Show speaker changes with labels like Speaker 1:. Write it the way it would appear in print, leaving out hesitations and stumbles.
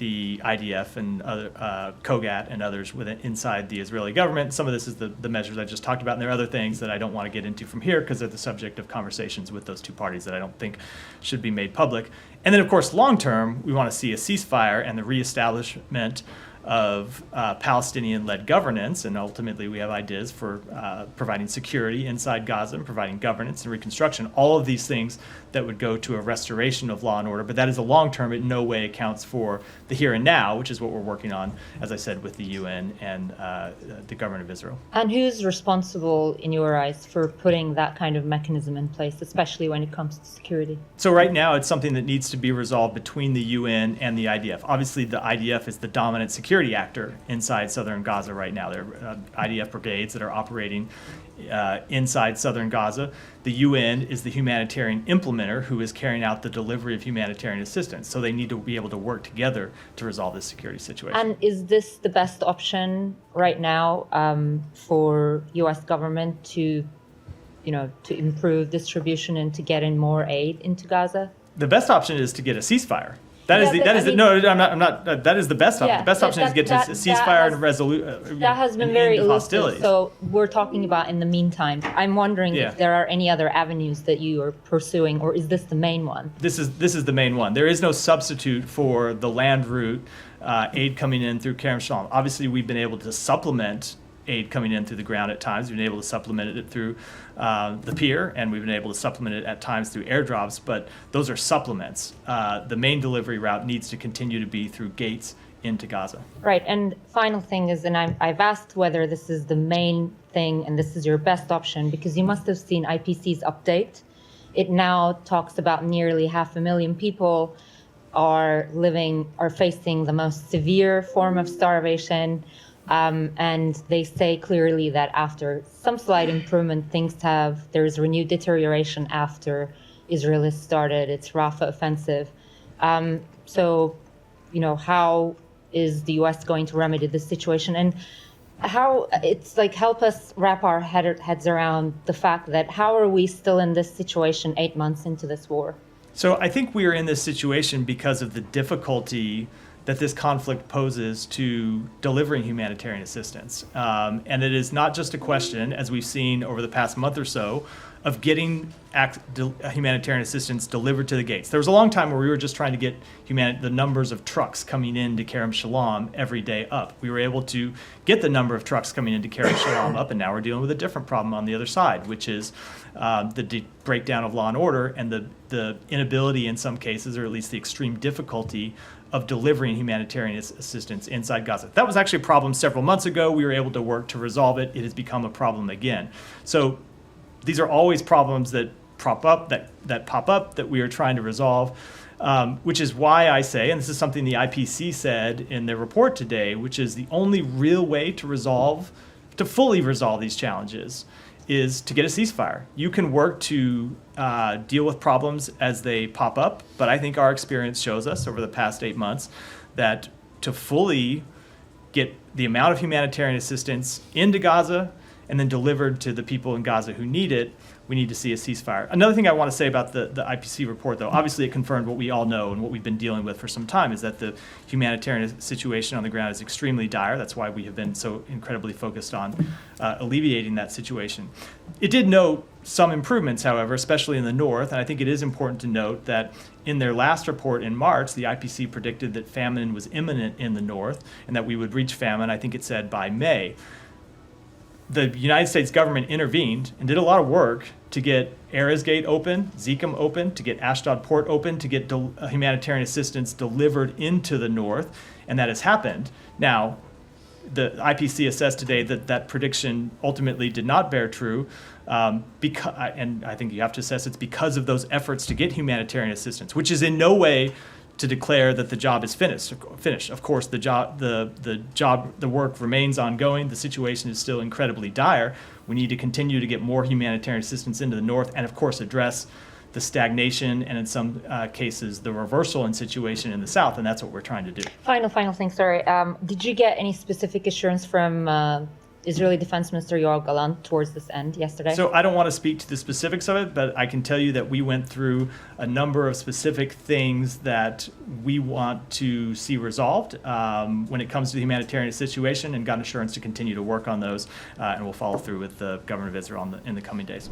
Speaker 1: the IDF and other COGAT and others inside the Israeli government. Some of this is the measures I just talked about, and there are other things that I don't want to get into from here because they're the subject of conversations with those two parties that I don't think should be made public. And then, of course, long term, we want to see a ceasefire and the reestablishment of Palestinian-led governance, and ultimately we have ideas for providing security inside Gaza and providing governance and reconstruction, all of these things that would go to a restoration of law and order. But that is a long-term, it in no way accounts for the here and now, which is what we're working on, as I said, with the UN and the government of Israel.
Speaker 2: And who's responsible, in your eyes, for putting that kind of mechanism in place, especially when it comes to security?
Speaker 1: So right now, it's something that needs to be resolved between the UN and the IDF. Obviously, the IDF is the dominant security actor inside southern Gaza right now. There are IDF brigades that are operating inside southern Gaza. The UN is the humanitarian implementer who is carrying out the delivery of humanitarian assistance. So they need to be able to work together to resolve this security situation.
Speaker 2: And is this the best option right now for U.S. government to improve distribution and to get in more aid into Gaza?
Speaker 1: The best option is to get a ceasefire. That is the best option. The best option is to get to a ceasefire and resolution.
Speaker 2: That has been very elusive. So we're talking about in the meantime. I'm wondering if there are any other avenues that you are pursuing, or is this the main one?
Speaker 1: This is the main one. There is no substitute for the land route aid coming in through Kerem Shalom. Obviously, we've been able to supplement aid coming in through the ground at times. We've been able to supplement it through the pier, and we've been able to supplement it at times through airdrops, but those are supplements. The main delivery route needs to continue to be through gates into Gaza.
Speaker 2: Right, and final thing is, and I've asked whether this is the main thing and this is your best option, because you must have seen IPC's update. It now talks about nearly 500,000 people are facing the most severe form of starvation. And they say clearly that after some slight improvement, there's renewed deterioration after Israel has started its Rafah offensive. So, how is the U.S. going to remedy this situation? And help us wrap our heads around the fact that how are we still in this situation 8 months into this war?
Speaker 1: So I think we are in this situation because of the difficulty that this conflict poses to delivering humanitarian assistance. And it is not just a question, as we've seen over the past month or so, of getting humanitarian assistance delivered to the gates. There was a long time where we were just trying to get the numbers of trucks coming into Kerem Shalom every day up. We were able to get the number of trucks coming into Kerem Shalom up, and now we're dealing with a different problem on the other side, which is the breakdown of law and order and the inability in some cases, or at least the extreme difficulty of delivering humanitarian assistance inside Gaza. That was actually a problem several months ago. We were able to work to resolve it. It has become a problem again. So these are always problems that pop up that we are trying to resolve, which is why I say, and this is something the IPC said in their report today, which is the only real way to fully resolve these challenges is to get a ceasefire. You can work to deal with problems as they pop up, but I think our experience shows us over the past 8 months that to fully get the amount of humanitarian assistance into Gaza and then delivered to the people in Gaza who need it, we need to see a ceasefire. Another thing I want to say about the IPC report, though, obviously it confirmed what we all know and what we've been dealing with for some time, is that the humanitarian situation on the ground is extremely dire. That's why we have been so incredibly focused on alleviating that situation. It did note some improvements, however, especially in the north, and I think it is important to note that in their last report in March, the IPC predicted that famine was imminent in the north and that we would reach famine, I think it said, by May. The United States government intervened and did a lot of work to get Erez Gate open, Zikim open, to get Ashdod Port open, to get humanitarian assistance delivered into the north, and that has happened. Now, the IPC assessed today that that prediction ultimately did not bear true, and I think you have to assess it's because of those efforts to get humanitarian assistance, which is in no way to declare that the job is finished. Of course, the work remains ongoing. The situation is still incredibly dire. We need to continue to get more humanitarian assistance into the north, and of course address the stagnation and in some cases the reversal in situation in the south, and that's what we're trying to do.
Speaker 2: Final thing, sorry. Did you get any specific assurance from Israeli Defense Minister Yoav Gallant towards this end yesterday?
Speaker 1: So I don't want to speak to the specifics of it, but I can tell you that we went through a number of specific things that we want to see resolved when it comes to the humanitarian situation, and got assurance to continue to work on those, and we'll follow through with the government of Israel in the coming days.